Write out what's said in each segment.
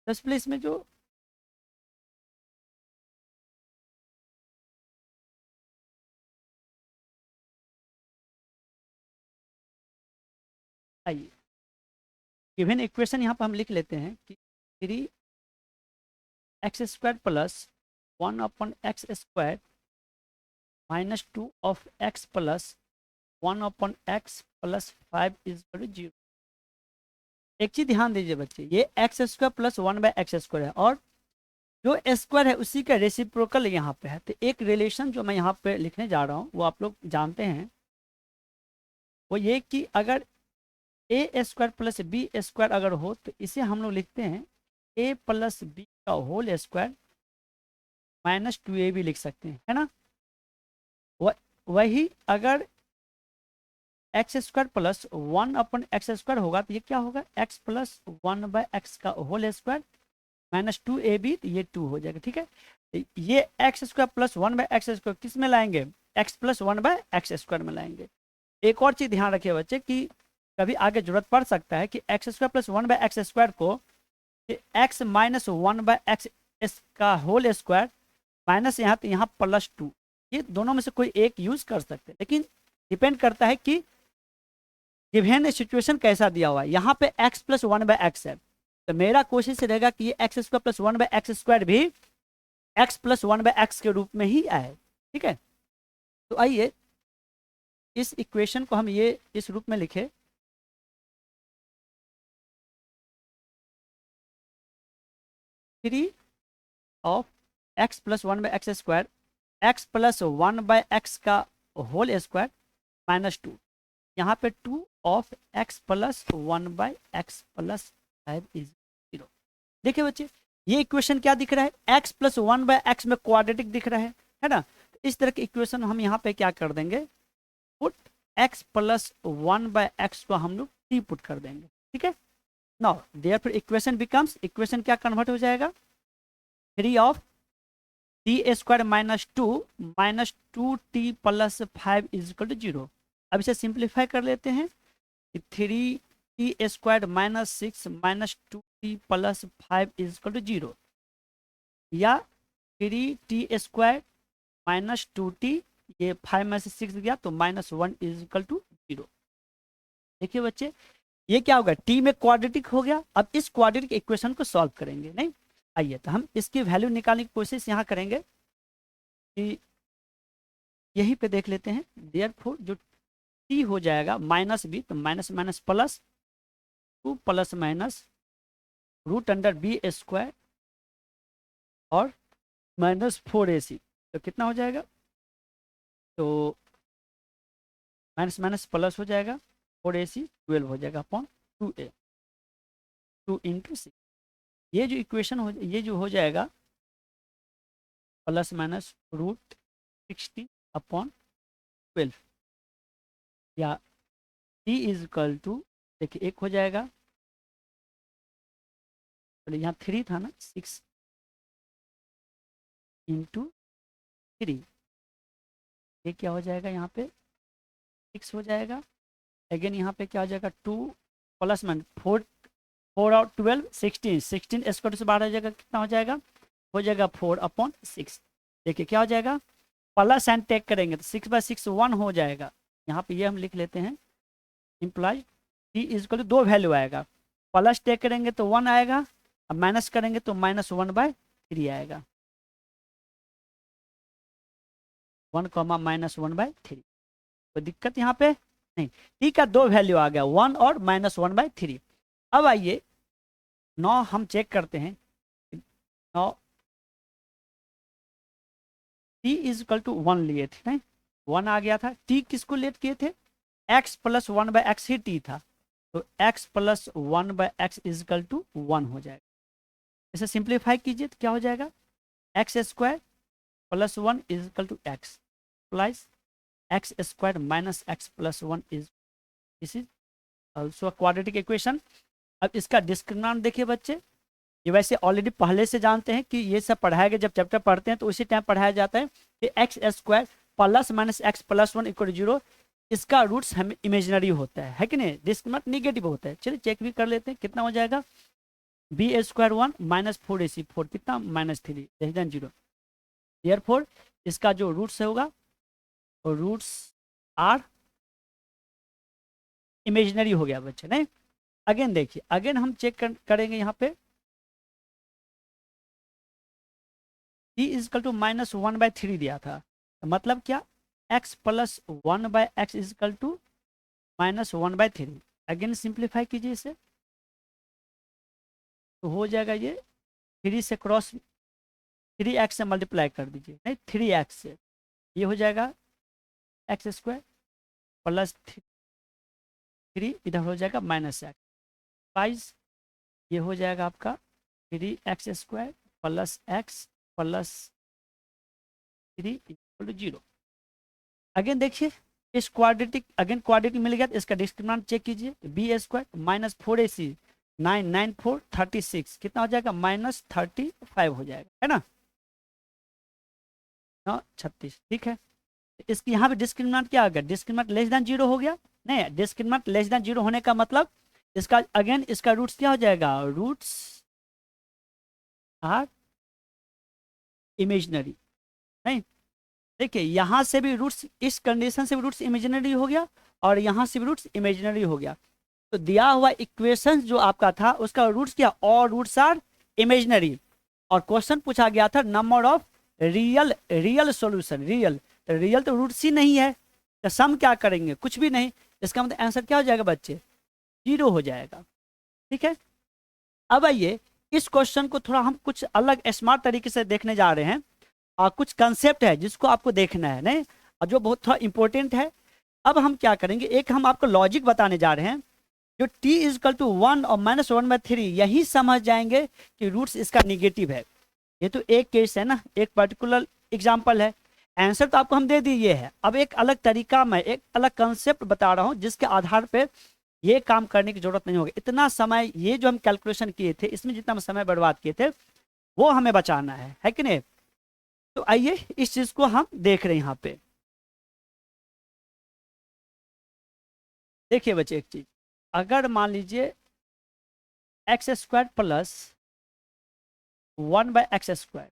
10 place में जो आइए गिवन इक्वेशन यहाँ पर हम लिख लेते हैं कि 3x² plus 1/x² -2 of x plus 1/x plus 5 is 0। एक चीज ध्यान दीजिए बच्चे, ये x² प्लस 1/x² है और जो स्क्वायर है उसी का रेसिप्रोकल यहाँ पे है। तो एक रिलेशन जो मैं यहाँ पे लिखने जा रहा हूँ वो आप लोग जानते हैं, वो ये कि अगर a² प्लस b² अगर हो तो इसे हम लोग लिखते हैं a प्लस बी का होल स्क्वायर -2ab लिख सकते हैं, है ना। वही अगर x² प्लस 1/x² होगा तो ये क्या होगा, x प्लस 1/x का होल स्क्वायर -2ab, तो ये 2 हो जाएगा। ठीक है, ये x² प्लस 1/x² किस में लाएंगे, x प्लस 1/x² में लाएंगे। एक और चीज ध्यान रखिए बच्चे कि कभी आगे जरूरत पड़ सकता है कि x² प्लस 1/x² को x माइनस 1/x का होल स्क्वायर माइनस यहाँ तो यहाँ +2, ये दोनों में से कोई एक यूज कर सकते हैं, लेकिन डिपेंड करता है कि गिवन सिचुएशन कैसा दिया हुआ है। यहाँ पे x प्लस 1/x है तो मेरा कोशिश रहेगा कि ये x² प्लस 1/x² भी x प्लस 1/x के रूप में ही आए। ठीक है, तो आइए इस इक्वेशन को हम ये इस रूप में लिखे, three of x plus 1/x² x plus 1/x का होल स्क्वायर -2, यहाँ पे 2 of x plus 1/x plus 5 is 0। देखिए बच्चे ये इक्वेशन क्या दिख रहा है, x प्लस 1/x में क्वाड्रेटिक दिख रहा है ना। तो इस तरह की इक्वेशन हम यहाँ पे क्या कर देंगे, पुट x प्लस 1/x को हम लोग t पुट कर देंगे। ठीक है, now therefore equation becomes, equation क्या कन्वर्ट हो जाएगा, 3 of t² -2 -2t plus 5 is equal to 0। अब इसे सिंप्लीफाई कर लेते हैं, 3t² -6 -2t plus 5 is equal to 0, या 3t² -2t, ये 5 में से 6 गया तो -1 इज इक्वल टू 0। देखिए बच्चे ये क्या होगा, t में क्वाड्रेटिक हो गया। अब इस क्वाड्रेटिक इक्वेशन को सॉल्व करेंगे, नहीं आइए तो हम इसकी वैल्यू निकालने की कोशिश यहाँ करेंगे कि यहीं पे देख लेते हैं। देयरफॉर जो t हो जाएगा -b, तो minus minus plus 2 plus minus √b² और -4ac, तो कितना हो जाएगा, तो माइनस माइनस प्लस हो जाएगा 4ac 12 हो जाएगा अपॉन 2a, 2 × 6। ये जो इक्वेशन हो, ये जो हो जाएगा प्लस माइनस √16 अपॉन 12, या t इज इक्वल टू, देखिए एक हो जाएगा, चलिए यहाँ 3 था ना, 6 × 3, ये क्या हो जाएगा, यहाँ पे 6 हो जाएगा। अगेन यहाँ पे क्या हो जाएगा, 2 प्लस माइनस 4 और 12 16, 16 स्क्वायर से बाहर हो जाएगा, कितना हो जाएगा 4/6। देखिए क्या हो जाएगा, प्लस एंड टेक करेंगे तो 6/6 1 हो जाएगा। यहाँ पे ये हम लिख लेते हैं, implies t is equal to 2 value आएगा, प्लस टेक करेंगे तो 1 आएगा, अब माइनस करेंगे तो -1/3 आएगा, 1, -1/3। कोई दिक्कत यहाँ पे नहीं, t का 2 वैल्यू आ गया, 1 और -1/3। अब आइए 9 हम चेक करते हैं, 9 t इज इक्वल टू 1 लिए थे, नहीं 1 आ गया था, t किसको लेट किए थे, x प्लस 1/x ही t था, तो x plus 1/x is equal to 1 हो जाएगा। इसे सिंप्लीफाई कीजिए तो क्या हो जाएगा, x² plus 1 is equal to x plus x² minus x plus 1 is, this is also quadratic equation. अब इसका डिस्क्रिमिनेंट देखिए बच्चे, ये वैसे ऑलरेडी पहले से जानते हैं कि ये सब पढ़ाया गया, जब चैप्टर पढ़ते हैं तो उसी टाइम पढ़ाया जाता है कि x² plus minus x plus 1 equal 0, इसका रूट्स हमें इमेजिनरी होता है कि नहीं, डिस्क्रिमिनेंट निगेटिव होता है। चलिए चेक भी कर लेते हैं कितना हो जाएगा, बी ए स्क्वायर 1 माइनस 4ac 4 कितना -3 लेस देन 0। देयरफॉर इसका जो रूट्स होगा और रूट्स आर इमेजिनरी हो गया बच्चे। नहीं, अगेन देखिए, अगेन हम चेक करेंगे यहाँ पे t इजकल टू -1/3 दिया था, मतलब क्या x plus 1/x is equal to -1/3। Again simplify कीजिए इसे, तो हो जाएगा ये 3 से क्रॉस 3x से मल्टीप्लाई कर दीजिए, नहीं 3x से, ये हो जाएगा x² प्लस 3 इधर हो जाएगा -x वाइज, ये हो जाएगा आपका 3x² plus x plus 3 equal to 0। Again देखिए इस क्वाड्रेटिक, अगेन क्वाड्रेटिक मिल गया तो इसका डिस्क्रिमिनेंट चेक कीजिए, b² -4ac 9 9 4 36 कितना हो जाएगा -35 हो जाएगा, है ना, 36। ठीक है, इसकी यहाँ पे डिस्क्रिमिनेंट क्या आ गया, डिस्क्रिमिनेंट लेस देन 0 हो गया। नहीं, डिस्क्रिमिनेंट लेस देन 0 होने का मतलब इसका अगेन इसका रूट्स क्या हो जाएगा, रूट्स आर इमेजिनरी। नहीं, देखिए यहाँ से भी रूट्स, इस कंडीशन से भी रूट्स इमेजिनरी हो गया और यहाँ से भी रूट्स इमेजिनरी हो गया। तो दिया हुआ इक्वेशन जो आपका था उसका रूट्स क्या, और रूट्स आर इमेजिनरी, और क्वेश्चन पूछा गया था number of real solution, real तो रूट्स ही नहीं है, तो सम क्या करेंगे, कुछ भी नहीं, इसका मतलब आंसर क्या हो जाएगा बच्चे, 0 हो जाएगा। ठीक है, अब आइए इस क्वेश्चन को थोड़ा हम कुछ अलग स्मार्ट तरीके से देखने जा रहे हैं, और कुछ कंसेप्ट है जिसको आपको देखना है, नहीं, और जो बहुत थोड़ा इंपॉर्टेंट है। अब हम क्या करेंगे, एक हम आपको लॉजिक बताने जा रहे हैं, जो t इजकल टू 1 और -1/3 यही समझ जाएंगे कि रूट्स इसका निगेटिव है। ये तो एक केस है ना, एक पर्टिकुलर एग्जाम्पल है, आंसर तो आपको हम दे दिए है। अब एक अलग तरीका, मैं एक अलग कंसेप्ट बता रहा हूँ जिसके आधार पे ये काम करने की जरूरत नहीं होगी। इतना समय ये जो हम कैलकुलेशन किए थे, इसमें जितना हम समय बर्बाद किए थे वो हमें बचाना है कि नहीं। तो आइए इस चीज को हम देख रहे हैं यहाँ पे। देखिए बच्चे एक चीज, अगर मान लीजिए x² प्लस 1/x²,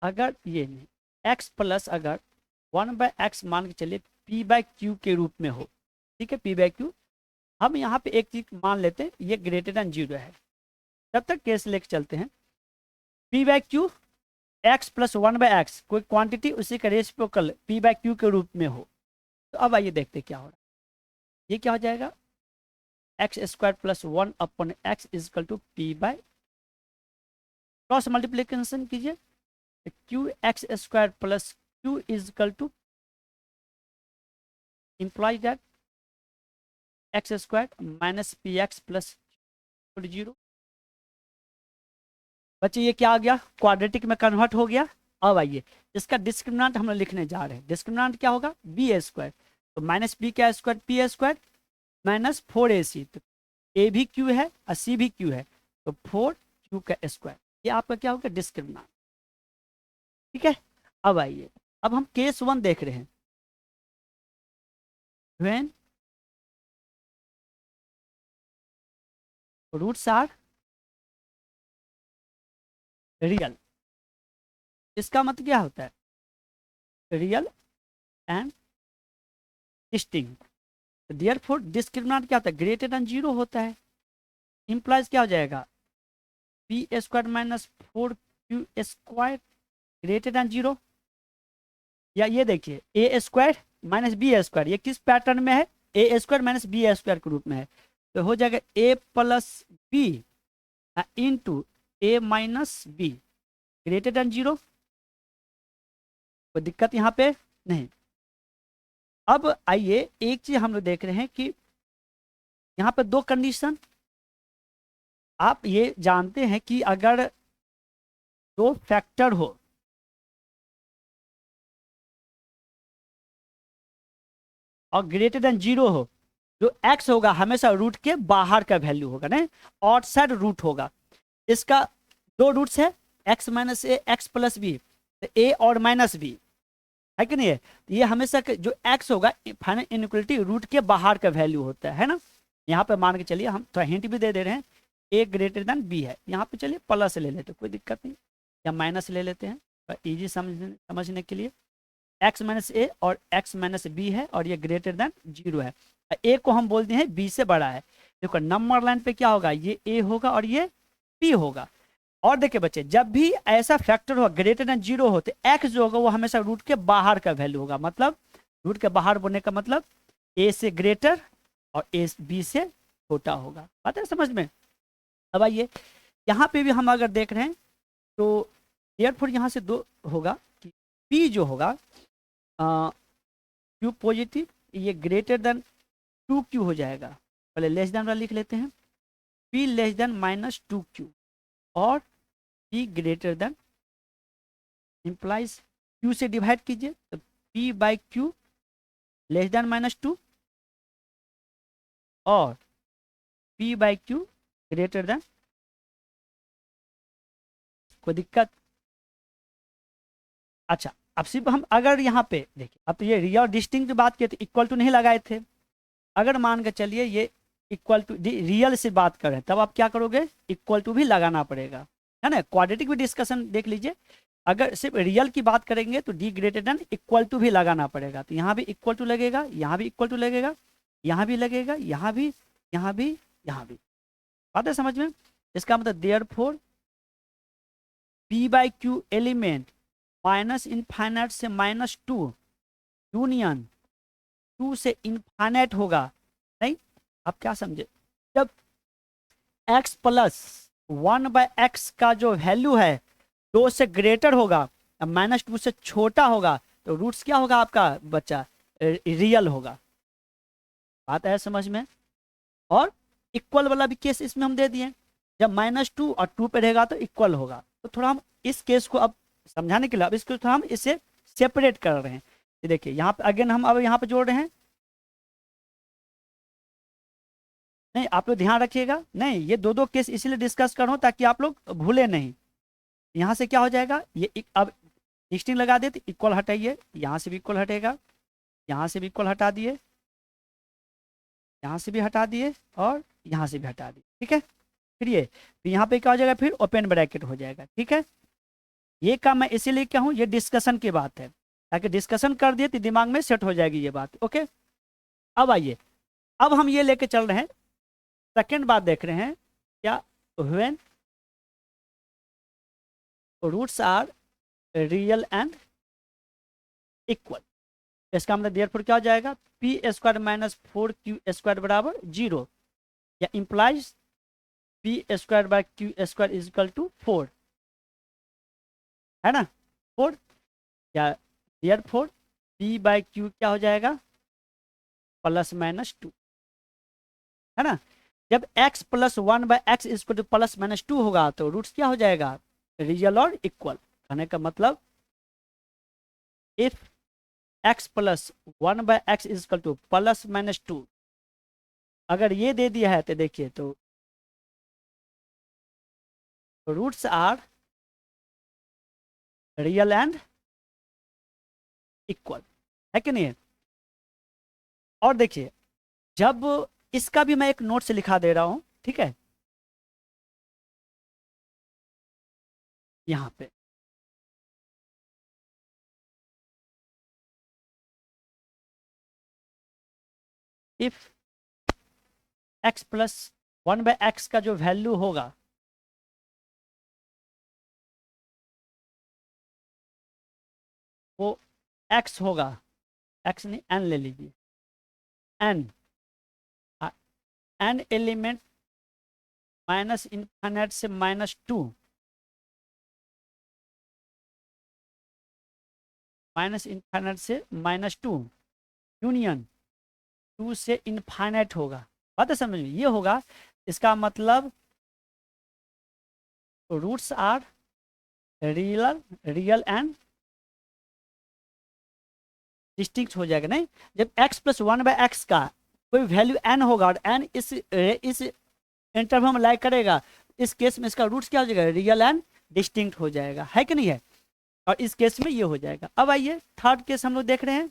अगर ये नहीं x प्लस अगर 1/x मान के चलिए p/q के रूप में हो, ठीक है, p/q, हम यहाँ पे एक चीज मान लेते हैं, ये ग्रेटर देन 0 है, तब तक केस लेके चलते हैं। p/q x प्लस 1/x कोई क्वांटिटी उसी का रेसिप्रोकल p/q के रूप में हो, तो अब आइए देखते क्या हो रहा है। ये क्या हो जाएगा, x² plus 1/x is equal to p/, cross multiplication कीजिए, qx² plus q is equal to implies that x² minus px plus 0। बच्चे ये क्या आ गया, क्वाड्रेटिक में कन्वर्ट हो गया। अब आइए इसका डिस्क्रिमिनेंट हम लोग लिखने जा रहे हैं, डिस्क्रिमिनेंट क्या होगा, b² तो माइनस b का स्क्वायर p² माइनस 4ac, तो a भी q है और c भी q है, तो 4q का स्क्वायर, ये आपका क्या होगा डिस्क्रिमिनेंट। ठीक है, अब आइए, अब हम केस 1 देख रहे हैं, व्हेन रूट्स आर रियल, इसका मतलब क्या होता है, real and distinct, therefore discriminant क्या होता है, ग्रेटर देन 0 होता है, इंप्लाइज क्या हो जाएगा, p² minus 4q² greater than 0, या ये देखिए a² माइनस b², ये किस पैटर्न में है, a² माइनस b² के रूप में है, तो हो जाएगा a plus b into a minus b greater than 0, कोई दिक्कत यहाँ पे नहीं। अब आइए एक चीज हम लोग देख रहे हैं कि यहाँ पे दो कंडीशन, आप ये जानते हैं कि अगर दो फैक्टर हो और ग्रेटर देन 0 हो, जो x होगा हमेशा रूट के बाहर का वैल्यू होगा, नहीं आउटसाइड रूट होगा। इसका दो रूट्स है, x माइनस ए एक्स प्लस बी, तो a और माइनस बी है कि नहीं है, तो ये हमेशा जो x होगा फाइनल इनइक्वालिटी रूट के बाहर का वैल्यू होता है ना। यहाँ पे मान के चलिए, हम थोड़ा हिंट भी दे रहे हैं, ए ग्रेटर देन बी है, यहाँ पे चलिए प्लस ले लेते, कोई दिक्कत नहीं, या माइनस ले लेते हैं, इजी समझने के लिए। एक्स माइनस ए और एक्स माइनस बी है, और ये ग्रेटर देन 0 है। ए को हम बोलते हैं बी से बड़ा है। देखो नंबर लाइन पे क्या होगा, ये ए होगा और ये बी होगा। और देखिए बच्चे, जब भी ऐसा फैक्टर हो ग्रेटर देन 0 हो, तो एक्स जो होगा वो हमेशा रूट के बाहर का वैल्यू होगा। मतलब रूट के बाहर बोलने का मतलब ए से ग्रेटर और ए बी से छोटा होगा। बात है समझ में। अब आइए यहाँ पे भी हम अगर देख रहे हैं तो एयरफोर यहाँ से 2 होगा कि पी जो होगा क्यू पॉजिटिव, ये ग्रेटर देन 2q हो जाएगा। पहले लेस देन वाला लिख लेते हैं, p less than minus 2q, और p greater than, implies q से डिवाइड कीजिए तो p by q less than minus 2, और p by q greater than, कोई दिक्कत। अच्छा, अब सिर्फ हम अगर यहाँ पे देखिए, अब तो ये रियल डिस्टिंक्ट बात किए तो इक्वल टू नहीं लगाए थे। अगर मान के चलिए ये इक्वल टू रियल से बात करें, तब आप क्या करोगे, इक्वल टू भी लगाना पड़ेगा, है ना। क्वाड्रेटिक भी डिस्कशन देख लीजिए, अगर सिर्फ रियल की बात करेंगे तो D greater than equal to भी लगाना पड़ेगा। तो यहाँ भी इक्वल टू लगेगा, यहाँ भी इक्वल टू लगेगा, यहाँ भी लगेगा, यहाँ भी, यहाँ भी, यहाँ भी। बात है समझ में। इसका मतलब therefore p by Q element minus infinite से -2 यूनियन 2 से इनफाइनाइट होगा। नहीं, आप क्या समझे, जब x प्लस 1/x का जो वैल्यू है 2 से ग्रेटर होगा, -2 से छोटा होगा, तो रूट्स क्या होगा आपका बच्चा, रियल होगा। बात है समझ में। और इक्वल वाला भी केस इसमें हम दे दिए, जब -2 और 2 पे रहेगा तो इक्वल होगा। तो थोड़ा हम इस केस को अब समझाने के लिए, अब इसको थोड़ा हम इसे सेपरेट कर रहे हैं। ये देखिए यहाँ पे अगेन हम अब यहाँ पे जोड़ रहे हैं, नहीं आप लोग ध्यान रखिएगा, नहीं ये दो केस इसीलिए डिस्कस कर रहा हूँ ताकि आप लोग भूले नहीं। यहाँ से क्या हो जाएगा, ये अब डिस्टिंग लगा दे तो इक्वल हटाइए, यहाँ से भी इक्वल हटेगा, यहाँ से भी इक्वल हटा दिए, यहाँ से भी हटा दिए, और यहाँ से भी हटा दिए, ठीक है। फिर ये फिर यहाँ पे क्या हो जाएगा, फिर ओपन ब्रैकेट हो जाएगा, ठीक है। ये काम मैं इसीलिए क्या हूँ, ये डिस्कशन की बात है, ताकि डिस्कशन कर दिए तो दिमाग में सेट हो जाएगी ये बात, ओके। अब आइए, अब हम ये लेके चल रहे हैं, सेकेंड बात देख रहे हैं क्या, when roots are real and equal. इसका मतलब देयरफॉर क्या हो जाएगा, P square minus 4q square बराबर 0, या implies P square by Q square is equal to 4, है ना 4, या देयरफॉर पी बाय क्यू क्या हो जाएगा, +-2, है ना। जब x plus 1/x is equal to +-2 होगा तो रूट्स क्या हो जाएगा, रियल और इक्वल। कहने का मतलब if x plus 1/x is equal to +-2, अगर ये दे दिया है तो देखिए, तो roots are real and equal, है कि नहीं। और देखिए, जब इसका भी मैं एक नोट से लिखा दे रहा हूं, ठीक है, यहां पे इफ x प्लस 1/x का जो वैल्यू होगा, वो x होगा, x नहीं n ले लीजिए, n n element minus infinite से -2, माइनस इनफाइनाइट से -2 यूनियन 2 से इनफाइनाइट होगा। बात है समझ में, ये होगा, इसका मतलब roots are real and distinct हो जाएगा। नहीं, जब x प्लस 1/x का कोई वैल्यू n होगा और n इस इंटरवल में लाइक करेगा, इस केस में इसका रूट्स क्या हो जाएगा, रियल एंड डिस्टिंक्ट हो जाएगा, है कि नहीं है। और इस केस में ये हो जाएगा। अब आइए थर्ड केस हम लोग देख रहे हैं।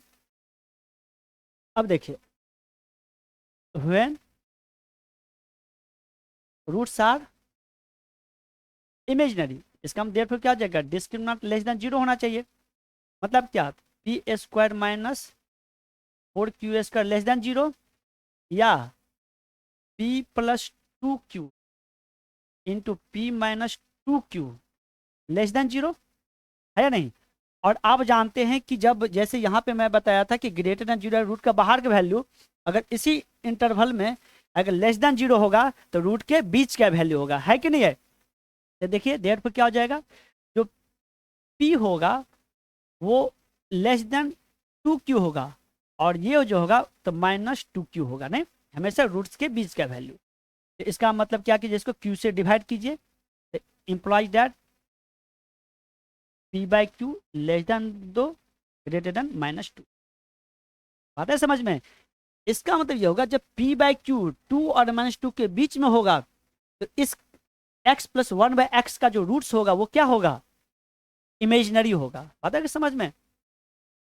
अब देखिए, व्हेन रूट्स आर इमेजनरी। इसका हम देयरफॉर क्या हो जाएगा, डिस्क्रिमिनेंट लेस देन 0 होना चाहिए। मतलब क्या, P square minus 4 Q square less than 0, या P plus 2 Q into P minus 2 Q less than 0, है या नहीं। और आप जानते हैं कि जब जैसे यहाँ पे मैं बताया था कि ग्रेटर देन 0 रूट का बाहर का वैल्यू अगर इसी इंटरवल में अगर लेस देन 0 होगा तो रूट के बीच का वैल्यू होगा, है कि नहीं है। तो देखिए देयर पर क्या हो जाएगा, जो p होगा वो लेस देन 2q होगा, और ये जो होगा तो -2q होगा, नहीं हमेशा रूट्स के बीच का वैल्यू। तो इसका मतलब क्या कीजिए, इसको q से डिवाइड कीजिए, employees that p/q less than 2 greater than -2। बात है समझ में। इसका मतलब ये होगा जब p/q 2 और -2 के बीच में होगा तो इस x प्लस 1/x का जो रूट्स होगा वो क्या होगा, इमेजनरी होगा। बात है कि समझ में।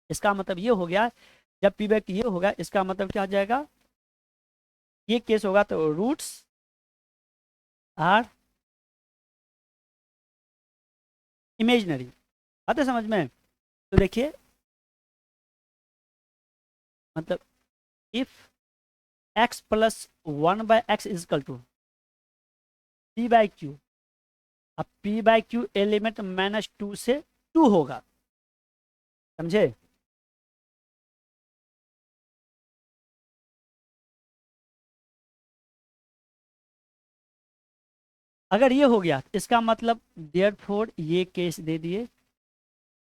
इसका मतलब ये हो गया जब p/q ये होगा, इसका मतलब क्या हो जाएगा, ये केस होगा तो रूट्स आर इमेजनरी। आते समझ में। तो देखिए मतलब if x plus 1/x is equal to p/q, अब p/q एलिमेंट -2 से 2 होगा, समझे। अगर ये हो गया इसका मतलब देयरफॉर ये केस दे दिए